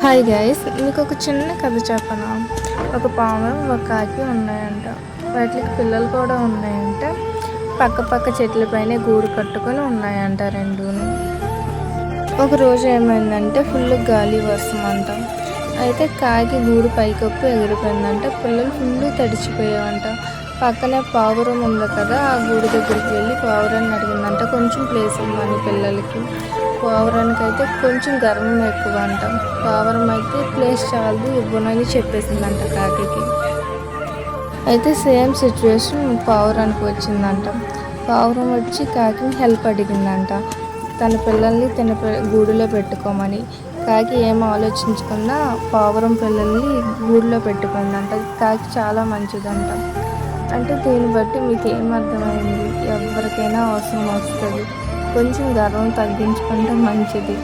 Hi guys, మీకు ఒక చిన్న కథ చెప్పనా. ఒక పావురం ఒక కాకి ఉన్నాయంట. వాటికి పిల్లలు కూడా ఉన్నాయంట. పక్క పక్క చెట్లపైనే గూడు కట్టుకొని ఉన్నాయంట రెండును. ఒక రోజు ఏమైందంటే ఫుల్ గాలి వర్షం అంట. అయితే కాకి గూడు పైకప్పు ఎగిరిపోయిందంట. పిల్లలు ఫుల్ తడిచిపోయావంట. పక్కనే పావురం ఉంది కదా, ఆ గూడు దగ్గరికి వెళ్ళి పావురాన్ని అడిగిందంట కొంచెం ప్లేస్ ఇవ్వమని పిల్లలకి. పావురానికి అయితే కొంచెం గర్వం ఎక్కువ అంట. పావురం అయితే ప్లేస్ చాలదు ఇవ్వనని చెప్పేసిందంట కాకికి. అయితే సేమ్ సిచ్యువేషన్ పావురానికి వచ్చిందంట. పావురం వచ్చి కాకిని హెల్ప్ అడిగిందంట తన పిల్లల్ని తన గూడులో పెట్టుకోమని. కాకి ఏం ఆలోచించకుండా పావురం పిల్లల్ని గూడులో పెట్టుకుందంట. కాకి చాలా మంచిదంట. అంటే దీన్ని బట్టి మీకు ఏం అర్థమైంది? ఎవరికైనా అవసరం వస్తుంది, కొంచెం గర్వం తగ్గించుకుంటే మంచిది.